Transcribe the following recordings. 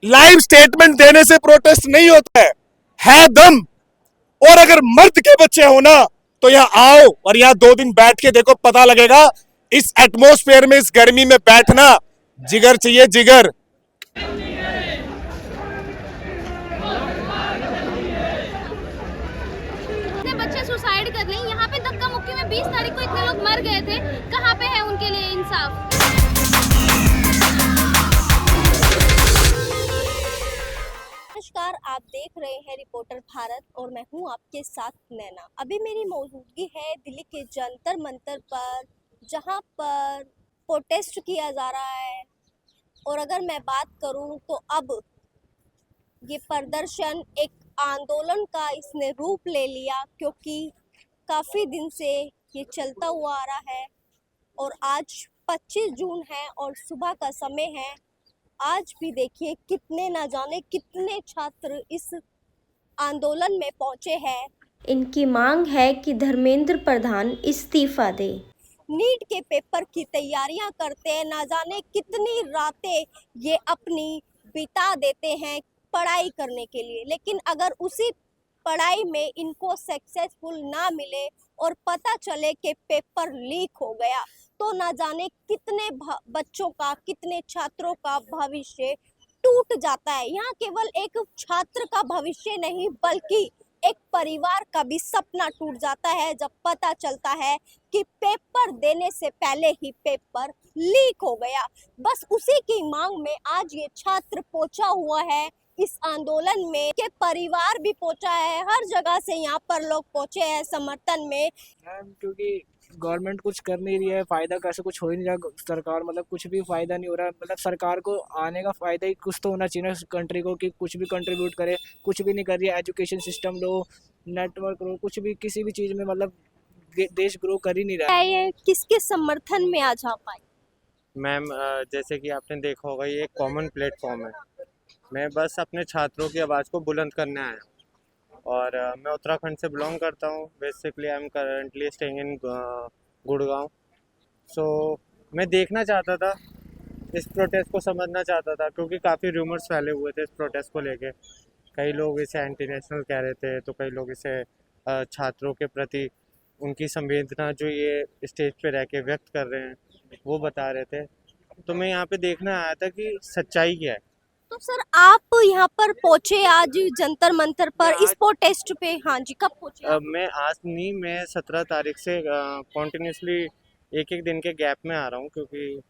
Live statement देने से protest नहीं होता है दम। और अगर मर्द के बच्चे हो ना तो यहाँ आओ और यहाँ 2 दिन बैठ के देखो, पता लगेगा। इस एटमॉस्फेयर में, इस गर्मी में बैठना जिगर चाहिए, जिगर। इतने बच्चे सुसाइड कर लें, यहाँ पे धक्का मुक्की में 20 तारीख को इतने लोग मर गए थे, कहाँ पे है उनके लिए इंसाफ? नमस्कार, आप देख रहे हैं रिपोर्टर भारत और मैं हूं आपके साथ नैना। अभी मेरी मौजूदगी है दिल्ली के जंतर मंतर पर, जहां पर प्रोटेस्ट किया जा रहा है। और अगर मैं बात करूं तो अब ये प्रदर्शन एक आंदोलन का इसने रूप ले लिया, क्योंकि काफ़ी दिन से ये चलता हुआ आ रहा है। और आज 25 जून है और सुबह का समय है। आज भी देखिए कितने, ना जाने कितने छात्र इस आंदोलन में पहुंचे हैं। इनकी मांग है कि धर्मेंद्र प्रधान इस्तीफा दे। नीट के पेपर की तैयारियां करते हैं, ना जाने कितनी रातें ये अपनी बिता देते हैं पढ़ाई करने के लिए, लेकिन अगर उसी पढ़ाई में इनको सक्सेसफुल ना मिले और पता चले कि पेपर लीक हो गया, तो ना जाने कितने बच्चों का, कितने छात्रों का भविष्य टूट जाता है। यहाँ केवल एक छात्र का भविष्य नहीं, बल्कि एक परिवार का भी सपना टूट जाता है जब पता चलता है कि पेपर देने से पहले ही पेपर लीक हो गया। बस उसी की मांग में आज ये छात्र पहुंचा हुआ है इस आंदोलन में, के परिवार भी पहुंचा है, हर जगह से यहाँ पर लोग पहुंचे हैं समर्थन में। क्योंकि गवर्नमेंट कुछ कर नहीं रही है, फायदा कैसे कुछ हो ही नहीं रहा। सरकार मतलब कुछ भी फायदा नहीं हो रहा। मतलब सरकार को आने का फायदा ही कुछ तो होना चाहिए ना कंट्री को, कि कुछ भी कंट्रीब्यूट करे। कुछ भी नहीं कर रही है। एजुकेशन सिस्टम लो, नेटवर्क लो, कुछ भी किसी भी चीज़ में मतलब देश ग्रो कर ही नहीं रहा है। ये किसके समर्थन में आज आप आए? मैम, जैसे कि आपने देखा होगा, ये एक कॉमन प्लेटफॉर्म है। मैं बस अपने छात्रों की आवाज़ को बुलंद करने आया हूँ। और मैं उत्तराखंड से बिलोंग करता हूँ। Basically I am currently staying in Gurgaon. So मैं देखना चाहता था, इस प्रोटेस्ट को समझना चाहता था, क्योंकि काफ़ी रूमर्स फैले हुए थे इस प्रोटेस्ट को लेके। कई लोग इसे एंटी नेशनल कह रहे थे, तो कई लोग इसे छात्रों के प्रति उनकी संवेदना जो ये स्टेज पे रह के व्यक्त कर रहे हैं वो बता रहे थे। तो मैं यहाँ पे देखना आया था कि सच्चाई क्या है। तो सर, आप यहाँ पर पहुंचे आज जंतर मंतर पर इस प्रोटेस्ट पे? हाँ जी, कब पहुंचे आप? मैं आज नहीं, मैं 17 तारीख से कॉन्टिन्यूसली एक एक दिन के गैप में आ रहा हूँ, क्योंकि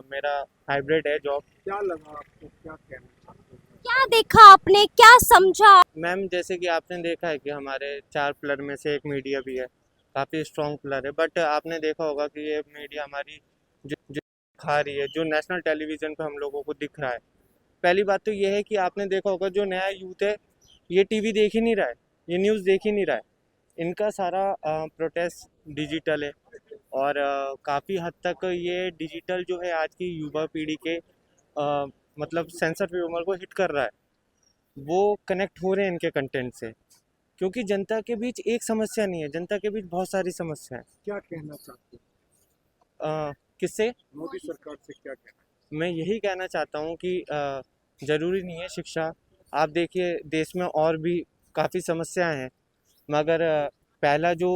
मेरा हाइब्रिड है जॉब। क्या लगा आपको, क्या कहना चाहते हैं? क्या देखा आपने, क्या समझा? मैम, जैसे कि आपने देखा है कि हमारे 4 पिलर में से एक मीडिया भी है, काफ़ी स्ट्रॉन्ग पिलर है। बट आपने देखा होगा कि ये मीडिया हमारी जो खा रही है, जो नेशनल टेलीविज़न पे हम लोगों को दिख रहा है। पहली बात तो ये है कि आपने देखा होगा जो नया यूथ है ये टीवी देख ही नहीं रहा है, ये न्यूज़ देख ही नहीं रहा है। इनका सारा प्रोटेस्ट डिजिटल है। और काफ़ी हद तक ये डिजिटल जो है आज की युवा पीढ़ी के मतलब सेंस ऑफ ह्यूमर को हिट कर रहा है। वो कनेक्ट हो रहे हैं इनके कंटेंट से, क्योंकि जनता के बीच एक समस्या नहीं है, जनता के बीच बहुत सारी समस्या है। क्या कहना चाहते हैं किससे? मोदी सरकार से, क्या कहना? मैं यही कहना चाहता हूँ कि ज़रूरी नहीं है शिक्षा। आप देखिए देश में और भी काफ़ी समस्याएं हैं, मगर पहला जो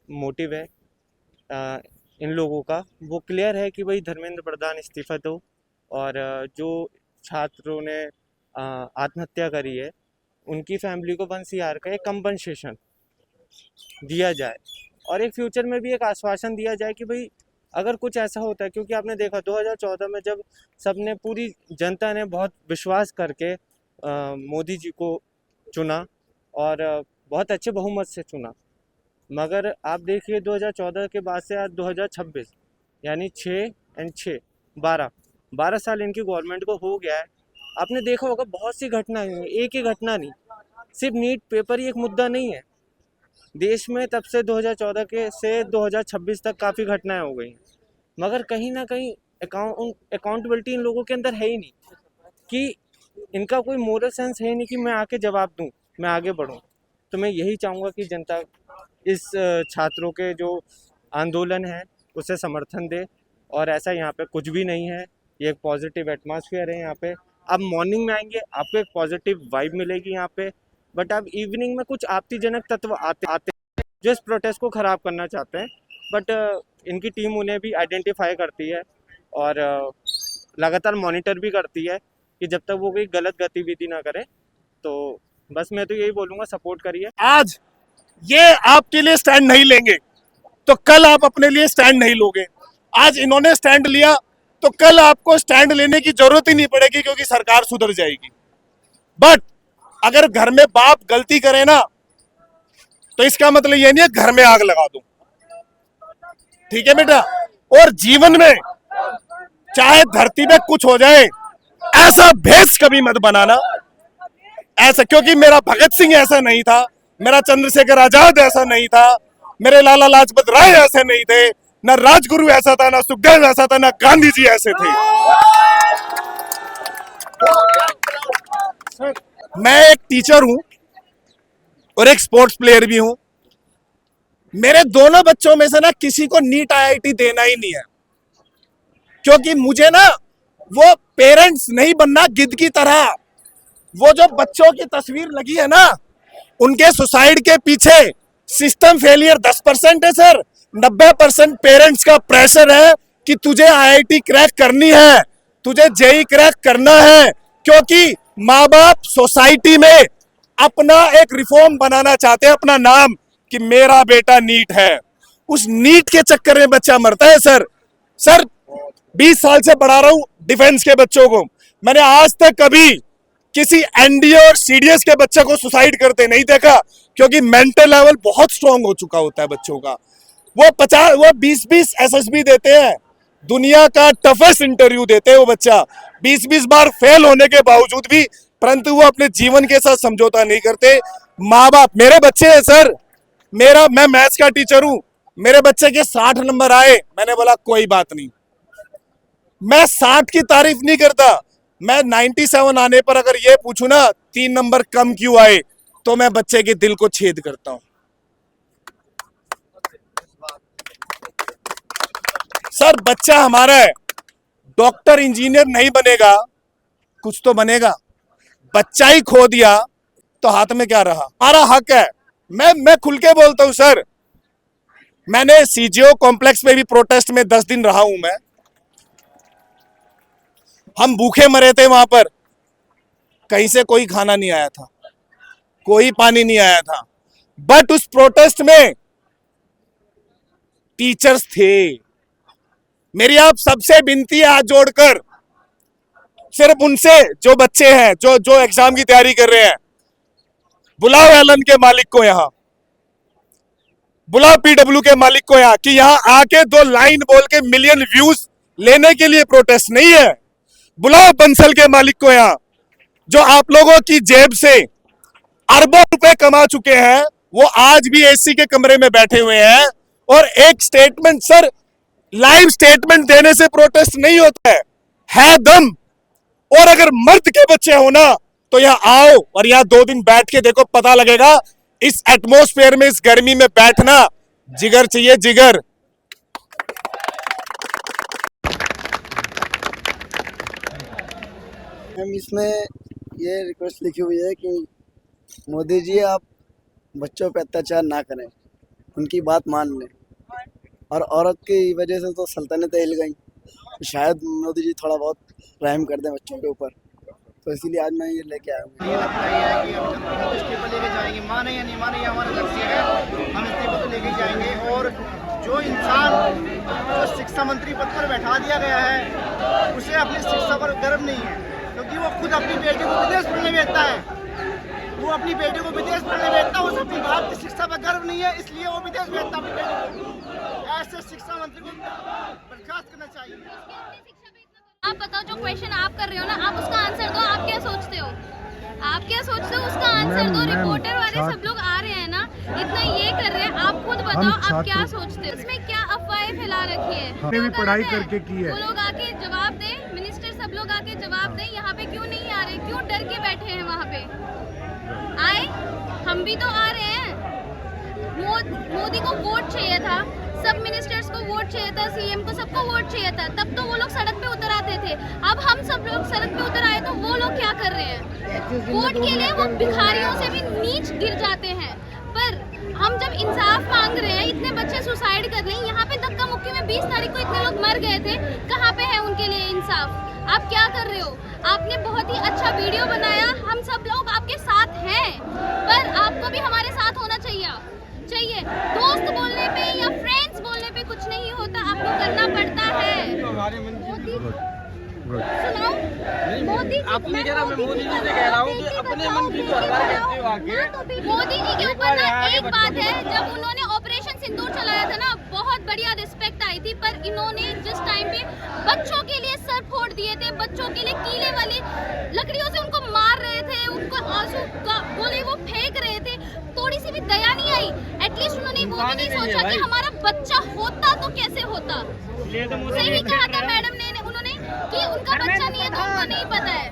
मोटिव है इन लोगों का वो क्लियर है कि भाई धर्मेंद्र प्रधान इस्तीफा दो। और जो छात्रों ने आत्महत्या करी है उनकी फैमिली को 1 CR का एक कंपनसेशन दिया जाए, और एक फ्यूचर में भी एक आश्वासन दिया जाए कि भाई अगर कुछ ऐसा होता है। क्योंकि आपने देखा 2014 में जब सबने, पूरी जनता ने बहुत विश्वास करके मोदी जी को चुना और बहुत अच्छे बहुमत से चुना, मगर आप देखिए 2014 के बाद से आज 2026 यानी 6 एंड 6 12 साल इनकी गवर्नमेंट को हो गया है। आपने देखा होगा बहुत सी घटनाएं हुई, एक ही घटना नहीं, सिर्फ नीट पेपर ही एक मुद्दा नहीं है देश में। तब से 2014 के से 2026 तक काफ़ी घटनाएं हो गई हैं, मगर कहीं ना कहीं अकाउंटेबिलिटी इन लोगों के अंदर है ही नहीं, कि इनका कोई मोरल सेंस है नहीं कि मैं आके जवाब दूं, मैं आगे बढ़ूं। तो मैं यही चाहूँगा कि जनता इस छात्रों के जो आंदोलन है उसे समर्थन दे। और ऐसा यहाँ पे कुछ भी नहीं है, ये एक पॉजिटिव एटमॉस्फेयर है यहाँ पे। आप मॉर्निंग में आएंगे आपको एक पॉजिटिव वाइब मिलेगी यहाँ पे, बट अब इवनिंग में कुछ आपत्तिजनक तत्व आते हैं जो इस प्रोटेस्ट को ख़राब करना चाहते हैं, बट इनकी टीम उन्हें भी आइडेंटिफाई करती है और लगातार मॉनिटर भी करती है कि जब तक वो कोई गलत गतिविधि ना करें। तो बस मैं तो यही बोलूँगा, सपोर्ट करिए। आज ये आपके लिए स्टैंड नहीं लेंगे तो कल आप अपने लिए स्टैंड नहीं लोगे। आज इन्होंने स्टैंड लिया तो कल आपको स्टैंड लेने की जरूरत ही नहीं पड़ेगी, क्योंकि सरकार सुधर जाएगी। बट अगर घर में बाप गलती करे ना, तो इसका मतलब ये नहीं है घर में आग लगा दो, ठीक है बेटा। और जीवन में चाहे धरती में कुछ हो जाए, ऐसा भेष कभी मत बनाना ऐसा, क्योंकि मेरा भगत सिंह ऐसा नहीं था, मेरा चंद्रशेखर आजाद ऐसा नहीं था, मेरे लाला लाजपत राय ऐसे नहीं थे, ना राजगुरु ऐसा था, ना सुखदेव ऐसा था, ना गांधी जी ऐसे थे। मैं एक टीचर हूं और एक स्पोर्ट्स प्लेयर भी हूं। मेरे दोनों बच्चों में से ना किसी को नीट आईआईटी देना ही नहीं है, क्योंकि मुझे ना वो पेरेंट्स नहीं बनना गिद्ध की तरह। वो जो बच्चों की तस्वीर लगी है ना, उनके सुसाइड के पीछे सिस्टम फेलियर 10% है सर। 90% पेरेंट्स का प्रेशर है कि तुझे आईआईटी क्रैक करनी है, तुझे जेई क्रैक करना है, क्योंकि माँ बाप सोसाइटी में अपना एक रिफॉर्म बनाना चाहते हैं, अपना नाम कि मेरा बेटा नीट है। उस नीट के चक्कर में बच्चा मरता है सर। 20 साल से पढ़ा रहा हूं डिफेंस के बच्चों को, मैंने आज तक कभी किसी एनडीए और सीडीएस के बच्चे को सुसाइड करते नहीं देखा, क्योंकि मेंटल लेवल बहुत स्ट्रांग हो चुका होता है बच्चों का। वो 20-20 एसएसबी देते हैं, दुनिया का टफेस्ट इंटरव्यू देते हैं वो बच्चा, 20-20 बार फेल होने के बावजूद भी, परंतु वो अपने जीवन के साथ समझौता नहीं करते। माँ बाप, मेरे बच्चे हैं सर, मैं मैथ्स का टीचर हूं, मेरे बच्चे के 60 नंबर आए, मैंने बोला कोई बात नहीं। मैं 60 की तारीफ नहीं करता, मैं 97 आने पर अगर ये पूछूं ना 3 नंबर कम क्यों आए, तो मैं बच्चे के दिल को छेद करता हूं। सर बच्चा हमारा है, डॉक्टर इंजीनियर नहीं बनेगा, कुछ तो बनेगा। बच्चा ही खो दिया तो हाथ में क्या रहा। हमारा हक है, मैं खुल के बोलता हूं सर। मैंने सीजीओ कॉम्प्लेक्स में भी प्रोटेस्ट में 10 दिन रहा हूं मैं। हम भूखे मरे थे वहां पर, कहीं से कोई खाना नहीं आया था, कोई पानी नहीं आया था, बट उस प्रोटेस्ट में टीचर्स थे। मेरी आप सबसे विनती है हाथ जोड़कर, सिर्फ उनसे जो बच्चे हैं जो एग्जाम की तैयारी कर रहे हैं, बुलाओ एलन के मालिक को यहां, बुलाओ पीडब्ल्यू के मालिक को यहां, कि यहां आके 2 लाइन बोल के मिलियन व्यूज लेने के लिए प्रोटेस्ट नहीं है। बुलाओ बंसल के मालिक को यहां, जो आप लोगों की जेब से अरबों रुपए कमा चुके हैं, वो आज भी एसी के कमरे में बैठे हुए हैं। और एक स्टेटमेंट सर, लाइव स्टेटमेंट देने से प्रोटेस्ट नहीं होता है दम। और अगर मर्द के बच्चे हो ना, तो यहाँ आओ और यहाँ 2 दिन बैठ के देखो, पता लगेगा। इस एटमॉस्फेयर में, इस गर्मी में बैठना जिगर चाहिए, जिगर। मैम इसमें ये रिक्वेस्ट लिखी हुई है कि मोदी जी आप बच्चों पे अत्याचार ना करें, उनकी बात मान लें। और औरत की वजह से तो सल्तनतें हिल गई, शायद मोदी जी थोड़ा बहुत रहम कर दें बच्चों के ऊपर, तो इसीलिए आज मैं ये लेके आया हूँ। ये लगता है कि हम जब इस्तीफा लेके जाएंगे, माने या नहीं माने, ये हमारा लक्ष्य है, हम इस्तीफा तो लेके जाएंगे। और जो इंसान जो शिक्षा मंत्री पद पर बैठा दिया गया है, उसे अपनी शिक्षा पर गर्व नहीं है, क्योंकि वो खुद अपनी बेटी को विदेश पढ़ने भेजता है। वो अपनी बेटी को विदेश पढ़ने भेजता है, उसे अपनी बाप की शिक्षा पर गर्व नहीं है, इसलिए वो विदेश भेजता अपनी बेटी को। ऐसे शिक्षा मंत्री को बर्खास्त करना चाहिए। आप बताओ, जो क्वेश्चन आप कर रहे हो ना, आप उसका आंसर दो। आप क्या सोचते हो, आप क्या सोचते हो, उसका आंसर दो। रिपोर्टर वाले सब लोग आ रहे हैं ना, इतना ये कर रहे हैं, आप खुद बताओ आप क्या सोचते हो। इसमें क्या अफवाहें फैला रखी है, हमने भी पढ़ाई करके की है। वो लोग आके जवाब दें, मिनिस्टर सब लोग आके जवाब दें। यहाँ पे क्यों नहीं आ रहे, क्यों डर के बैठे हैं वहाँ पे? आए, हम भी तो आ रहे हैं। मोदी को वोट चाहिए था, सब मिनिस्टर्स को वोट चाहिए था, सीएम को सबको वोट चाहिए था, तब तो वो लोग सड़क पे उतर आते थे। अब हम सब लोग सड़क पे उतर आए तो वो लोग क्या कर रहे हैं? वोट के लिए वो भिखारियों से भी नीच गिर जाते हैं। पर हम जब इंसाफ मांग रहे हैं, इतने बच्चे सुसाइड कर रहे हैं, यहाँ पे धक्का मुक्की में 20 तारीख को इतने लोग मर गए थे, कहाँ पे है उनके लिए इंसाफ? आप क्या कर रहे हो? आपने बहुत ही अच्छा वीडियो बनाया, हम सब लोग आपके साथ हैं, पर आपको भी हमारे साथ होना चाहिए। दोस्त बोलने पे या फ्रेंड्स बोलने पे कुछ नहीं होता, आपको करना पड़ता है। सुनाओ मोदी आपने कह रहा, मैं मोदी जी से कह रहा हूँ कि अपने मन की तो हमारे कहते हो आगे। मोदी जी के ऊपर ना एक बात है, जब उन्होंने ऑपरेशन सिंदूर चलाया था ना, बहुत बढ़िया रिस्पेक्ट आई थी, पर इन्होंने जिस टाइम पे बच्चों के लिए सर फोड़ दिए थे, बच्चों के लिए कीले वाली लकड़ियों से उनको मार रहे थे, उनको आंसू का गोले वो फेंक रहे थे, थोड़ी सी भी दया नहीं आई। एटलीस्ट उन्होंने वो भी नहीं सोचा कि हमारा बच्चा होता तो कैसे होता। सही कहा था मैडम ने, उन्होंने कि उनका बच्चा नहीं है तो उनको नहीं पता है।